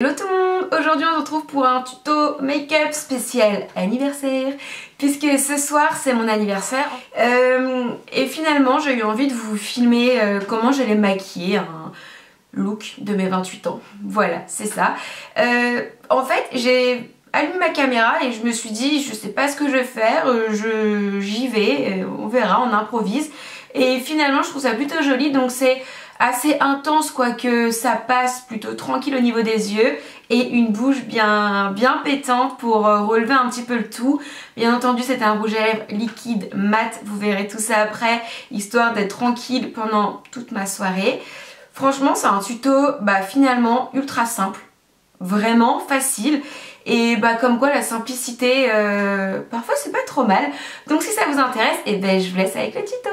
Hello tout le monde, aujourd'hui on se retrouve pour un tuto make-up spécial anniversaire puisque ce soir c'est mon anniversaire et finalement j'ai eu envie de vous filmer comment j'allais me maquiller, un look de mes 28 ans, voilà c'est ça. En fait j'ai allumé ma caméra et je me suis dit je sais pas ce que je vais faire, j'y vais, on verra, on improvise et finalement je trouve ça plutôt joli donc c'est assez intense quoique ça passe plutôt tranquille au niveau des yeux et une bouche bien pétante pour relever un petit peu le tout. Bien entendu c'est un rouge à lèvres liquide mat, vous verrez tout ça après, histoire d'être tranquille pendant toute ma soirée. Franchement c'est un tuto finalement ultra simple, vraiment facile et comme quoi la simplicité parfois c'est pas trop mal. Donc si ça vous intéresse, je vous laisse avec le tuto.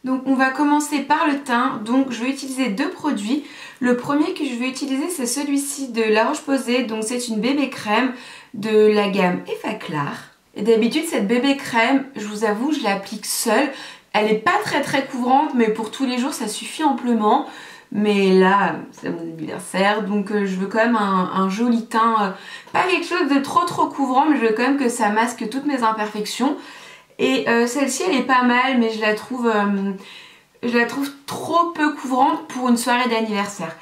Donc on va commencer par le teint, donc je vais utiliser deux produits. Le premier que je vais utiliser c'est celui-ci de La Roche-Posay, donc c'est une bébé crème de la gamme Effaclar. Et d'habitude cette bébé crème, je vous avoue, je l'applique seule. Elle n'est pas très couvrante mais pour tous les jours ça suffit amplement. Mais là c'est mon anniversaire donc je veux quand même un joli teint, pas quelque chose de trop couvrant mais je veux quand même que ça masque toutes mes imperfections. Et celle-ci elle est pas mal mais je la trouve trop peu couvrante pour une soirée d'anniversaire.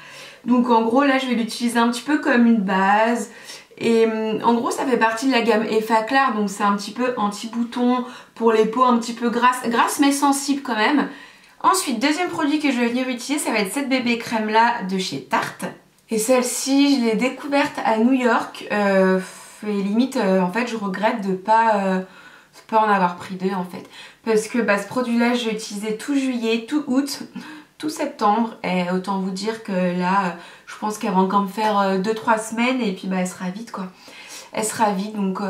Donc en gros là je vais l'utiliser un petit peu comme une base. Et en gros ça fait partie de la gamme Effaclar, donc c'est un petit peu anti-bouton pour les peaux un petit peu grasses mais sensibles quand même. Ensuite deuxième produit que je vais venir utiliser ça va être cette bébé crème là de chez Tarte. Et celle-ci je l'ai découverte à New York et limite en fait je regrette de pas en avoir pris deux en fait parce que ce produit là je l'ai utilisé tout juillet, tout août, tout septembre et autant vous dire que là je pense qu'elle va encore me faire 2-3 semaines et puis elle sera vide quoi, elle sera vide donc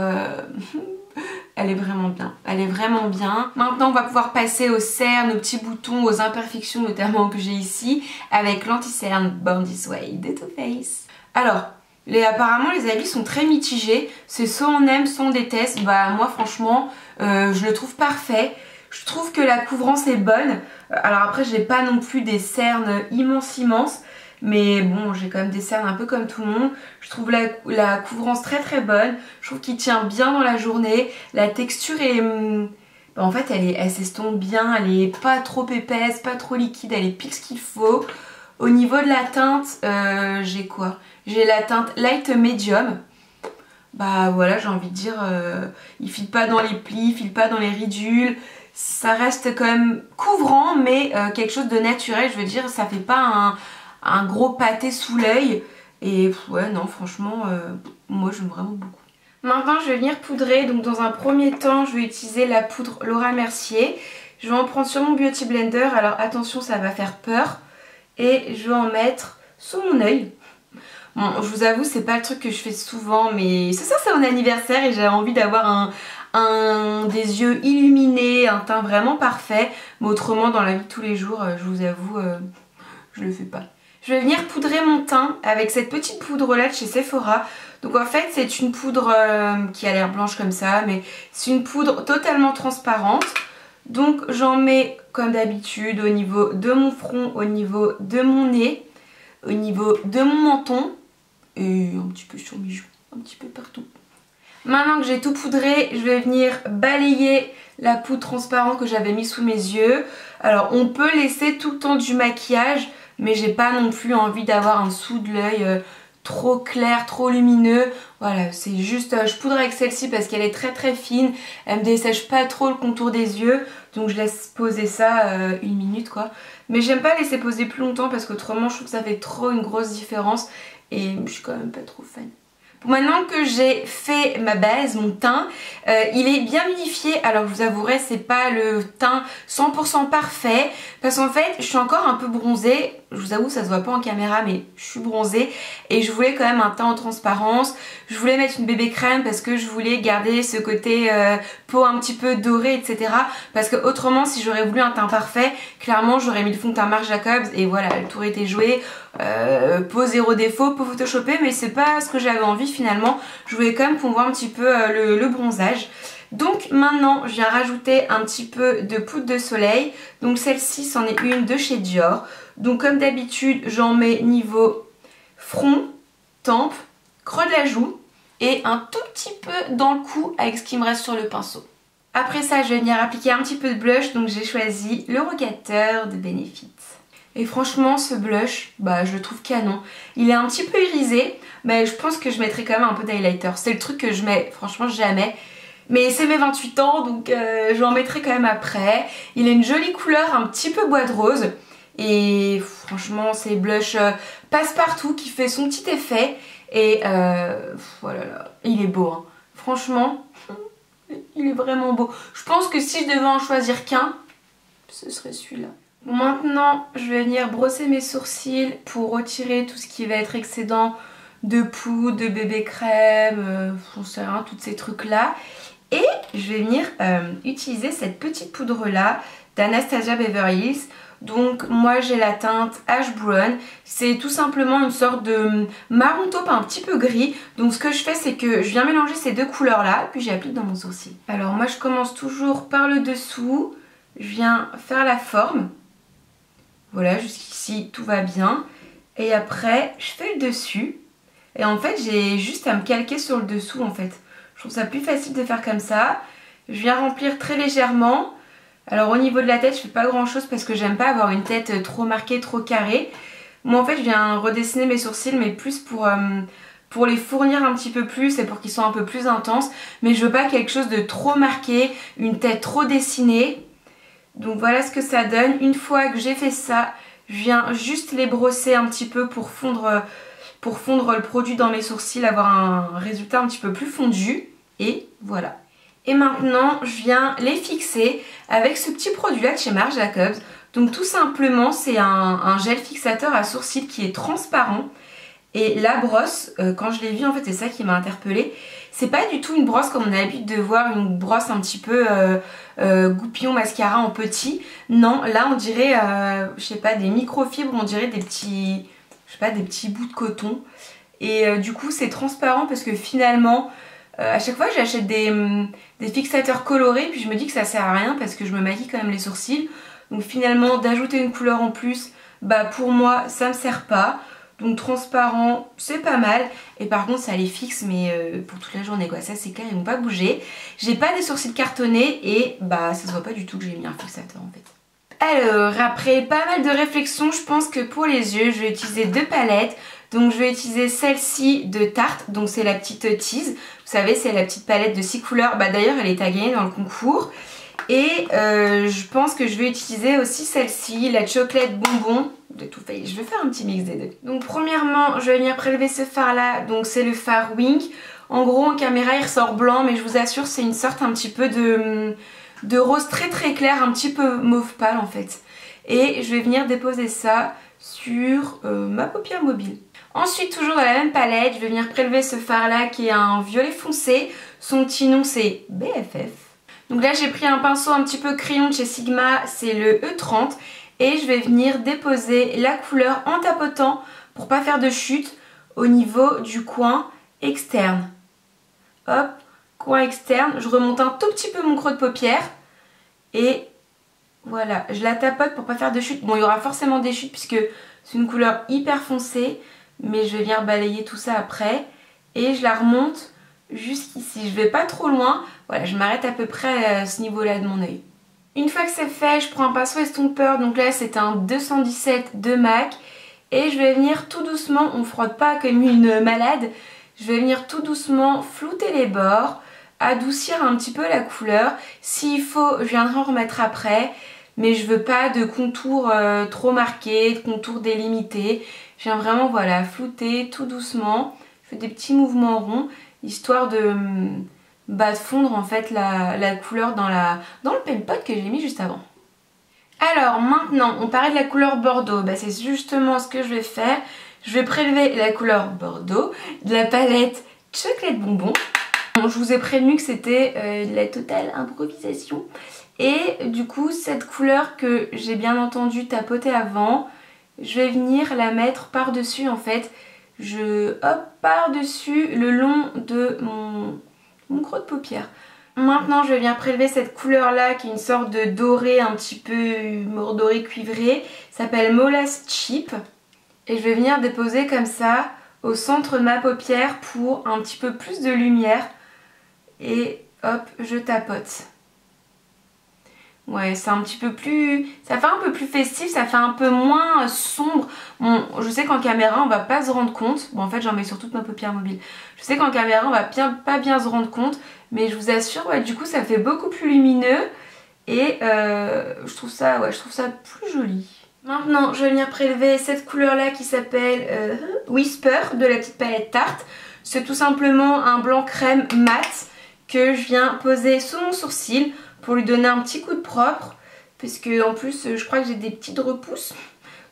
elle est vraiment bien, elle est vraiment bien. Maintenant on va pouvoir passer aux cernes, aux petits boutons, aux imperfections notamment que j'ai ici avec l'anti-cerne Born This Way de Too Faced. Alors apparemment les avis sont très mitigés, c'est soit on aime soit on déteste. Moi franchement je le trouve parfait, je trouve que la couvrance est bonne. Alors après j'ai pas non plus des cernes immenses mais bon j'ai quand même des cernes un peu comme tout le monde. Je trouve la couvrance très bonne, je trouve qu'il tient bien dans la journée, la texture est en fait elle s'estompe bien, elle est pas trop épaisse, pas trop liquide, elle est pile ce qu'il faut. Au niveau de la teinte, j'ai quoi? J'ai la teinte light medium. Voilà, j'ai envie de dire, il file pas dans les plis, il file pas dans les ridules. Ça reste quand même couvrant, mais quelque chose de naturel, je veux dire, ça fait pas un gros pâté sous l'œil. Et ouais, non, franchement, moi j'aime vraiment beaucoup. Maintenant, je vais venir poudrer. Donc dans un premier temps, je vais utiliser la poudre Laura Mercier. Je vais en prendre sur mon Beauty Blender. Alors attention, ça va faire peur. Et je vais en mettre sous mon œil. Bon, je vous avoue, c'est pas le truc que je fais souvent, mais ce soir c'est mon anniversaire et j'avais envie d'avoir des yeux illuminés, un teint vraiment parfait. Mais autrement, dans la vie de tous les jours, je vous avoue, je le fais pas. Je vais venir poudrer mon teint avec cette petite poudre là de chez Sephora. Donc en fait, c'est une poudre qui a l'air blanche comme ça, mais c'est une poudre totalement transparente. Donc j'en mets comme d'habitude au niveau de mon front, au niveau de mon nez, au niveau de mon menton et un petit peu sur mes joues, un petit peu partout. Maintenant que j'ai tout poudré, je vais venir balayer la poudre transparente que j'avais mis sous mes yeux. Alors on peut laisser tout le temps du maquillage, mais j'ai pas non plus envie d'avoir un dessous de l'œil trop clair, trop lumineux. Voilà, c'est juste, je poudre avec celle-ci parce qu'elle est très fine, elle me dessèche pas trop le contour des yeux, donc je laisse poser ça 1 minute quoi. Mais j'aime pas laisser poser plus longtemps parce qu'autrement je trouve que ça fait trop une grosse différence et je suis quand même pas trop fan. Maintenant que j'ai fait ma base, mon teint, il est bien unifié. Alors je vous avouerai, c'est pas le teint 100% parfait parce qu'en fait je suis encore un peu bronzée. Je vous avoue, ça se voit pas en caméra mais je suis bronzée et je voulais quand même un teint en transparence. Je voulais mettre une bébé crème parce que je voulais garder ce côté peau un petit peu dorée, etc. Parce que autrement, si j'aurais voulu un teint parfait, clairement j'aurais mis le fond de teint Marc Jacobs et voilà, le tour était joué. Peau zéro défaut, peau photoshopée, mais c'est pas ce que j'avais envie finalement. Je voulais quand même qu'on voit un petit peu le bronzage. Donc maintenant je viens rajouter un petit peu de poudre de soleil. Donc celle-ci c'en est une de chez Dior. Donc comme d'habitude j'en mets niveau front, tempe, creux de la joue et un tout petit peu dans le cou avec ce qui me reste sur le pinceau. Après ça, je vais venir appliquer un petit peu de blush, donc j'ai choisi le Rogateur de Benefit. Et franchement, ce blush, je le trouve canon. Il est un petit peu irisé, mais je pense que je mettrai quand même un peu d'highlighter. C'est le truc que je mets, franchement, jamais. Mais c'est mes 28 ans, donc j'en mettrai quand même après. Il a une jolie couleur, un petit peu bois de rose. Et franchement, c'est blush passe-partout qui fait son petit effet. Et voilà, il est beau, hein. Franchement, il est vraiment beau. Je pense que si je devais en choisir qu'un, ce serait celui-là. Maintenant, je vais venir brosser mes sourcils pour retirer tout ce qui va être excédent de poudre, de bébé crème, j'en sais rien, tous ces trucs-là. Et je vais venir utiliser cette petite poudre-là d'Anastasia Beverly Hills. Donc moi j'ai la teinte Ash Brown, c'est tout simplement une sorte de marron taupe un petit peu gris. Donc ce que je fais c'est que je viens mélanger ces deux couleurs là, puis j'applique dans mon sourcil. Alors moi je commence toujours par le dessous, je viens faire la forme. Voilà, jusqu'ici tout va bien. Et après je fais le dessus. Et en fait j'ai juste à me calquer sur le dessous en fait. Je trouve ça plus facile de faire comme ça. Je viens remplir très légèrement. Alors au niveau de la tête, je fais pas grand chose parce que j'aime pas avoir une tête trop marquée, trop carrée. Moi en fait je viens redessiner mes sourcils mais plus pour les fournir un petit peu plus et pour qu'ils soient un peu plus intenses. Mais je veux pas quelque chose de trop marqué, une tête trop dessinée. Donc voilà ce que ça donne. Une fois que j'ai fait ça, je viens juste les brosser un petit peu pour fondre le produit dans mes sourcils, avoir un résultat un petit peu plus fondu. Et voilà. Et maintenant, je viens les fixer avec ce petit produit là de chez Marc Jacobs. Donc tout simplement, c'est un gel fixateur à sourcils qui est transparent. Et la brosse, quand je l'ai vue, en fait, c'est ça qui m'a interpellée. C'est pas du tout une brosse comme on a l'habitude de voir, une brosse un petit peu goupillon mascara en petit. Non, là on dirait, je sais pas, des microfibres, on dirait des petits, je sais pas, des petits bouts de coton. Et du coup, c'est transparent parce que finalement... à chaque fois j'achète des fixateurs colorés puis je me dis que ça sert à rien parce que je me maquille quand même les sourcils. Donc finalement d'ajouter une couleur en plus, pour moi ça me sert pas. Donc transparent c'est pas mal. Et par contre ça les fixe mais pour toute la journée quoi, ça c'est clair, ils vont pas bouger. J'ai pas des sourcils cartonnés et ça se voit pas du tout que j'ai mis un fixateur en fait. Alors après pas mal de réflexions, je pense que pour les yeux je vais utiliser deux palettes. Donc je vais utiliser celle-ci de Tarte, donc c'est la petite tease. Vous savez c'est la petite palette de 6 couleurs, d'ailleurs elle est à gagner dans le concours. Et je pense que je vais utiliser aussi celle-ci, la chocolate bonbon de Too Faced. Je vais faire un petit mix des deux. Donc premièrement je vais venir prélever ce fard là, donc c'est le fard Wink. En gros en caméra il ressort blanc mais je vous assure c'est une sorte un petit peu de rose très très clair, un petit peu mauve pâle en fait. Et je vais venir déposer ça sur ma paupière mobile. Ensuite, toujours dans la même palette, je vais venir prélever ce fard là qui est un violet foncé. Son petit nom c'est BFF. Donc là j'ai pris un pinceau un petit peu crayon de chez Sigma, c'est le E30. Et je vais venir déposer la couleur en tapotant pour pas faire de chute au niveau du coin externe. Hop, coin externe, je remonte un tout petit peu mon creux de paupière. Et voilà, je la tapote pour pas faire de chute. Bon, il y aura forcément des chutes puisque c'est une couleur hyper foncée. Mais je vais venir balayer tout ça après. Et je la remonte jusqu'ici. Je vais pas trop loin. Voilà, je m'arrête à peu près à ce niveau-là de mon œil. Une fois que c'est fait, je prends un pinceau estompeur. Donc là, c'est un 217 de MAC. Et je vais venir tout doucement, on frotte pas comme une malade. Je vais venir tout doucement flouter les bords, adoucir un petit peu la couleur. S'il faut, je viendrai en remettre après. Mais je veux pas de contour trop marqué, de contour délimité. Je viens vraiment voilà, flouter tout doucement. Je fais des petits mouvements ronds, histoire de fondre en fait la couleur dans le paint pot que j'ai mis juste avant. Alors maintenant, on parlait de la couleur Bordeaux. C'est justement ce que je vais faire. Je vais prélever la couleur Bordeaux de la palette Chocolate Bonbon. Bon, je vous ai prévenu que c'était la totale improvisation. Et du coup, cette couleur que j'ai bien entendu tapoter avant, je vais venir la mettre par-dessus en fait. Hop, par-dessus le long de mon creux de paupière. Maintenant, je vais venir prélever cette couleur-là qui est une sorte de doré, un petit peu doré cuivré. Ça s'appelle Molas Cheap. Et je vais venir déposer comme ça au centre de ma paupière pour un petit peu plus de lumière. Et hop, je tapote. Ouais, c'est un petit peu plus... ça fait un peu plus festif, ça fait un peu moins sombre. Bon, je sais qu'en caméra, on va pas se rendre compte. Bon, en fait, j'en mets sur toute ma paupière mobile. Je sais qu'en caméra, on va pas bien se rendre compte. Mais je vous assure, ouais, du coup, ça fait beaucoup plus lumineux. Et je trouve ça plus joli. Maintenant, je vais venir prélever cette couleur-là qui s'appelle Whisper de la petite palette Tarte. C'est tout simplement un blanc crème mat que je viens poser sous mon sourcil pour lui donner un petit coup de propre, parce que en plus je crois que j'ai des petites repousses,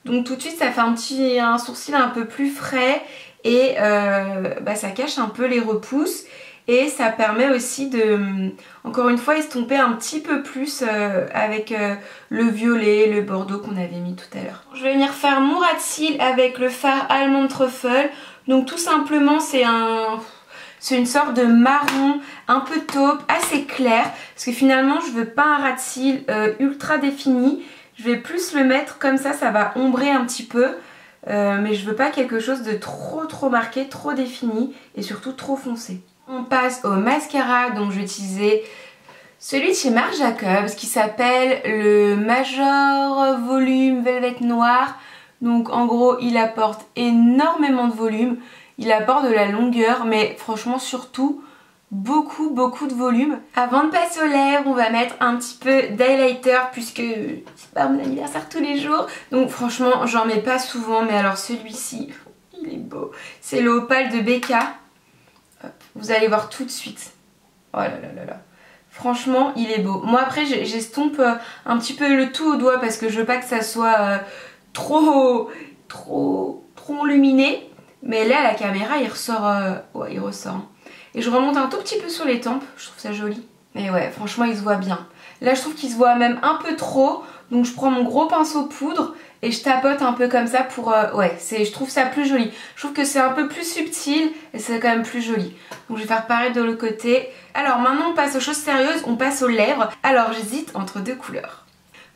donc tout de suite ça fait un sourcil un peu plus frais et ça cache un peu les repousses et ça permet aussi de, encore une fois, estomper un petit peu plus avec le violet, le bordeaux qu'on avait mis tout à l'heure. Je vais venir faire mon ras de cils avec le fard Almond Truffle, donc tout simplement c'est une sorte de marron un peu taupe, assez clair, parce que finalement je veux pas un ras de cils ultra défini, je vais plus le mettre comme ça va ombrer un petit peu, mais je veux pas quelque chose de trop marqué, trop défini et surtout trop foncé. On passe au mascara, donc je vais utiliser celui de chez Marc Jacobs qui s'appelle le Major Volume Velvet Noir, donc en gros il apporte énormément de volume. Il apporte de la longueur, mais franchement surtout beaucoup de volume. Avant de passer aux lèvres, on va mettre un petit peu d'highlighter puisque c'est pas mon anniversaire tous les jours. Donc franchement, j'en mets pas souvent, mais alors celui-ci, il est beau. C'est le Opal de Becca. Hop, vous allez voir tout de suite. Oh là là là là. Franchement, il est beau. Moi après, j'estompe un petit peu le tout au doigt parce que je veux pas que ça soit trop enluminé. Mais là, à la caméra, il ressort. Ouais, il ressort. Et je remonte un tout petit peu sur les tempes. Je trouve ça joli. Mais ouais, franchement, il se voit bien. Là, je trouve qu'il se voit même un peu trop. Donc, je prends mon gros pinceau poudre et je tapote un peu comme ça pour... ouais, je trouve ça plus joli. Je trouve que c'est un peu plus subtil et c'est quand même plus joli. Donc, je vais faire pareil de l'autre côté. Alors, maintenant, on passe aux choses sérieuses. On passe aux lèvres. Alors, j'hésite entre deux couleurs.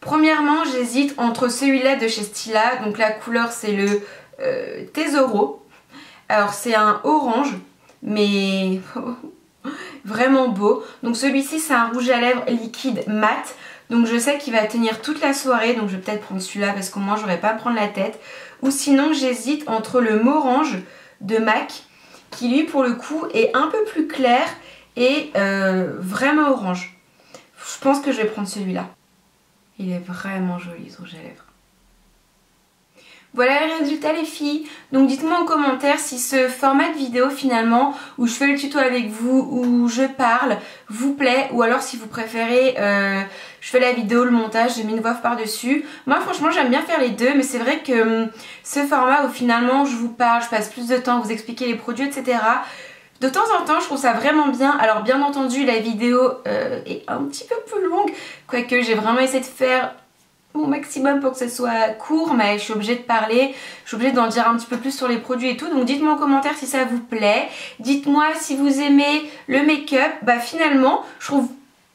Premièrement, j'hésite entre celui-là de chez Stila. Donc, la couleur, c'est le Tesoro. Alors c'est un orange, mais vraiment beau. Donc celui-ci c'est un rouge à lèvres liquide mat. Donc je sais qu'il va tenir toute la soirée, donc je vais peut-être prendre celui-là parce qu'au moins j'aurai pas à me prendre la tête. Ou sinon j'hésite entre le Morange de MAC, qui lui pour le coup est un peu plus clair et vraiment orange. Je pense que je vais prendre celui-là. Il est vraiment joli ce rouge à lèvres. Voilà le résultat les filles, donc dites-moi en commentaire si ce format de vidéo finalement où je fais le tuto avec vous, où je parle, vous plaît, ou alors si vous préférez je fais la vidéo, le montage, j'ai mis une voix par dessus. Moi franchement j'aime bien faire les deux, mais c'est vrai que ce format où finalement je vous parle, je passe plus de temps à vous expliquer les produits etc. De temps en temps je trouve ça vraiment bien. Alors bien entendu la vidéo est un petit peu plus longue, quoique j'ai vraiment essayé de faire mon maximum pour que ce soit court, mais je suis obligée de parler, je suis obligée d'en dire un petit peu plus sur les produits et tout, donc dites-moi en commentaire si ça vous plaît, dites-moi si vous aimez le make-up. Bah finalement je trouve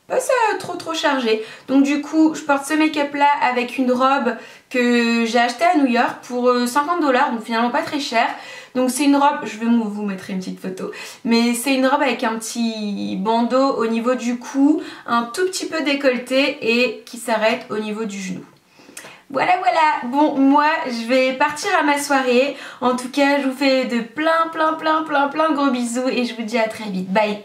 pas ça trop chargé, donc du coup je porte ce make-up là avec une robe que j'ai achetée à New York pour 50 $, donc finalement pas très cher. Donc c'est une robe, je vais vous mettre une petite photo, mais c'est une robe avec un petit bandeau au niveau du cou, un tout petit peu décolleté et qui s'arrête au niveau du genou. Voilà, bon moi je vais partir à ma soirée. En tout cas je vous fais de plein de gros bisous et je vous dis à très vite. Bye.